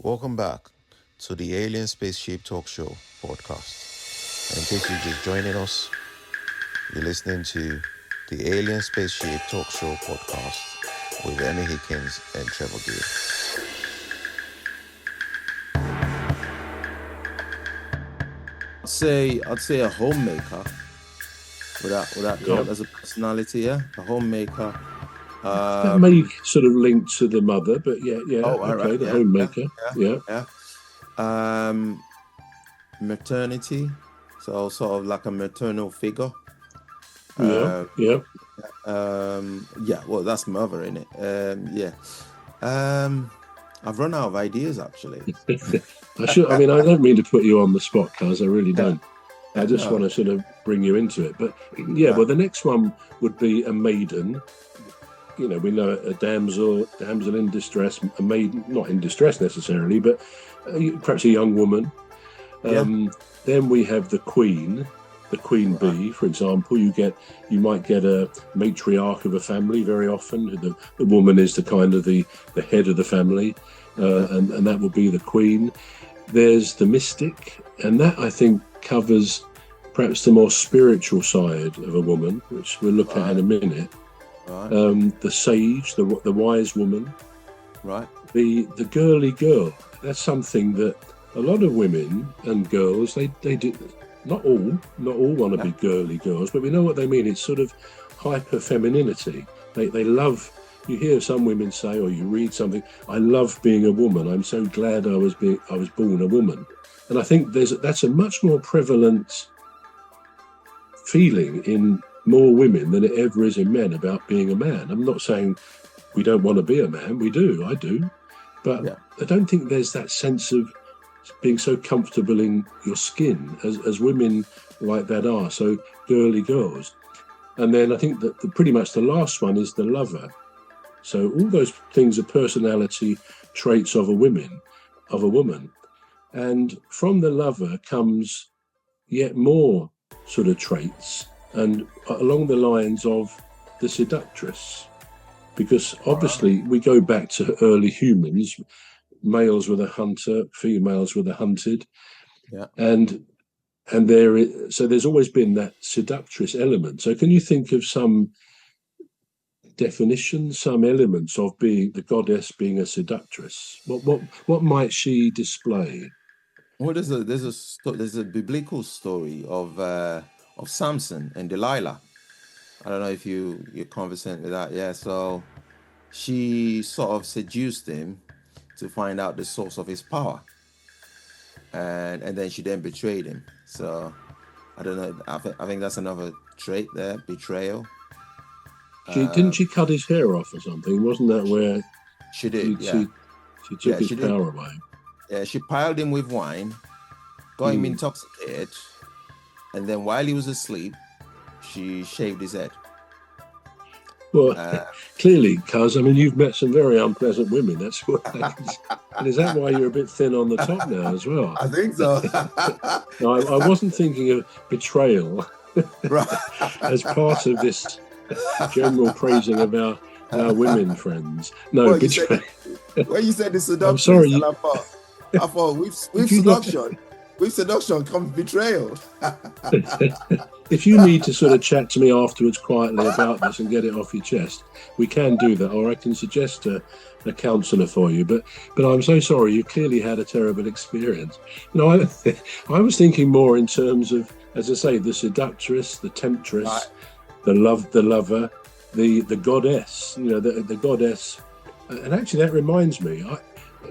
Welcome back to the Alien Spaceship Talk Show podcast. And in case you're just joining us, you're listening to the Alien Spaceship Talk Show podcast with Emmy Hikins and Trevor. I'd say a homemaker. Without count as a personality, yeah. A homemaker. That may sort of link to the mother, but the homemaker. Maternity, so sort of like a maternal figure. Well, that's mother, isn't it? I've run out of ideas actually. I don't mean to put you on the spot, cuz I really don't. I just want to sort of bring you into it. But well, the next one would be a maiden. You know, we know a damsel in distress, a maiden, not in distress necessarily, but perhaps a young woman. Then we have the queen bee, for example. You might get a matriarch of a family very often. The woman is the kind of the head of the family, and that will be the queen. There's the mystic, and that I think covers perhaps the more spiritual side of a woman, which we'll look at in a minute. Right. The sage, the wise woman, right? The girly girl. That's something that a lot of women and girls they do. Not all want to be girly girls, but we know what they mean. It's sort of hyper femininity. They love. You hear some women say, or you read something. I love being a woman. I'm so glad I was born a woman. And I think that's a much more prevalent feeling in more women than it ever is in men about being a man. I'm not saying we don't want to be a man. We do. I do. But I don't think there's that sense of being so comfortable in your skin as women like that are. So girly girls. And then I think that pretty much the last one is the lover. So all those things are personality traits of a woman. And from the lover comes yet more sort of traits, and along the lines of the seductress, because obviously we go back to early humans. Males were the hunter, females were the hunted, and there's always been that seductress element. So can you think of some definitions, some elements of being the goddess being a seductress? What might she display? Well, there's a biblical story of Samson and Delilah. I don't know if you're conversant with that. Yeah, so she sort of seduced him to find out the source of his power, and then she betrayed him. So I don't know. I think that's another trait there, betrayal. Didn't she cut his hair off or something? Wasn't that where she did? She took his power away. Yeah, she piled him with wine, got him intoxicated, and then while he was asleep, she shaved his head. Well, clearly, cuz, you've met some very unpleasant women. That's what. And is that why you're a bit thin on the top now as well? I think so. No, I wasn't thinking of betrayal as part of this general praising of our women friends. No, well, when you said the seduction, I'm sorry. I thought with seduction. With seduction comes betrayal. If you need to sort of chat to me afterwards quietly about this and get it off your chest, we can do that, or I can suggest a counsellor for you. But I'm so sorry, you clearly had a terrible experience. I was thinking more in terms of, as I say, the seductress, the temptress, the lover, the goddess. The goddess. And actually, that reminds me.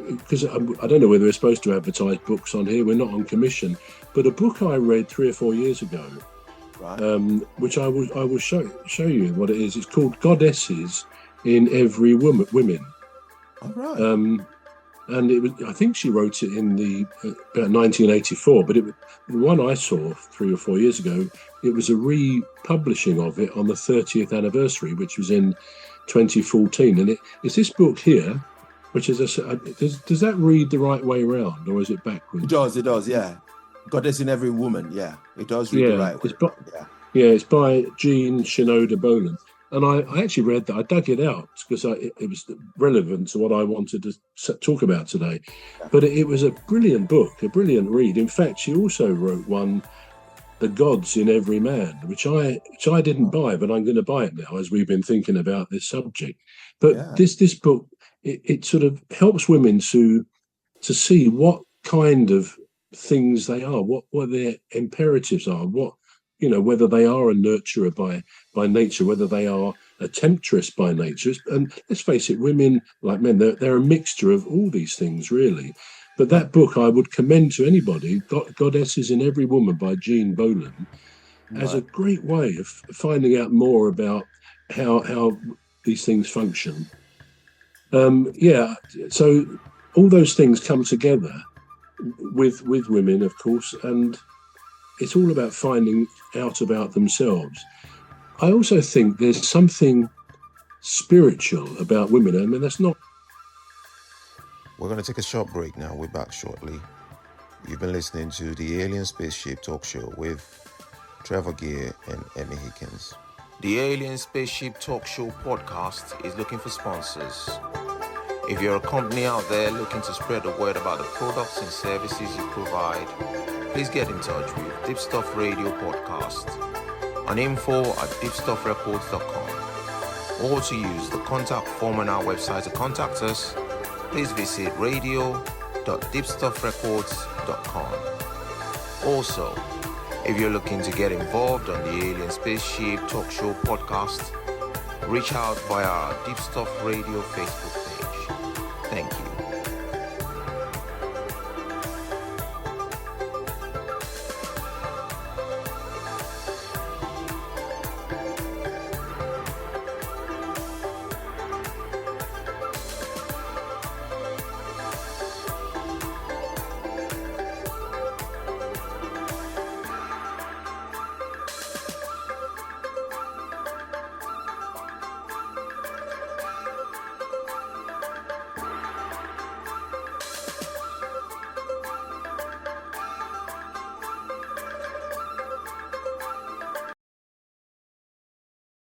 Because I don't know whether we're supposed to advertise books on here. We're not on commission, but a book I read 3 or 4 years ago, which I will show you what it is. It's called Goddesses in Every Women. All right. And it was, I think she wrote it in about 1984, but the one I saw 3 or 4 years ago, it was a republishing of it on the 30th anniversary, which was in 2014, and it's this book here. Which is does that read the right way around, or is it backwards? It does, yeah. Goddess in Every Woman, yeah. It does read the right way. It's by Jean Shinoda Boland. And I actually read that. I dug it out because it was relevant to what I wanted to talk about today. But it was a brilliant book, a brilliant read. In fact, she also wrote one, The Gods in Every Man, which I didn't buy, but I'm going to buy it now as we've been thinking about this subject. But this book, it sort of helps women to see what kind of things they are, what their imperatives are, whether they are a nurturer by nature, whether they are a temptress by nature. And let's face it, women, like men, they're a mixture of all these things, really. But that book I would commend to anybody, Goddesses in Every Woman by Jean Boland, as a great way of finding out more about how these things function. So all those things come together with women, of course, and it's all about finding out about themselves. I also think there's something spiritual about women. I mean, that's not... We're going to take a short break now. We're back shortly. You've been listening to the Alien Spaceship Talk Show with Trevor Gear and Emmy Hikins. The Alien Spaceship Talk Show podcast is looking for sponsors. If you're a company out there looking to spread the word about the products and services you provide, please get in touch with Deepstuff Radio Podcast on info@deepstuffrecords.com, or to use the contact form on our website to contact us, please visit radio.deepstuffrecords.com. Also, if you're looking to get involved on the Alien Spaceship Talk Show podcast, reach out via our Deepstuff Radio Facebook page. Thank you.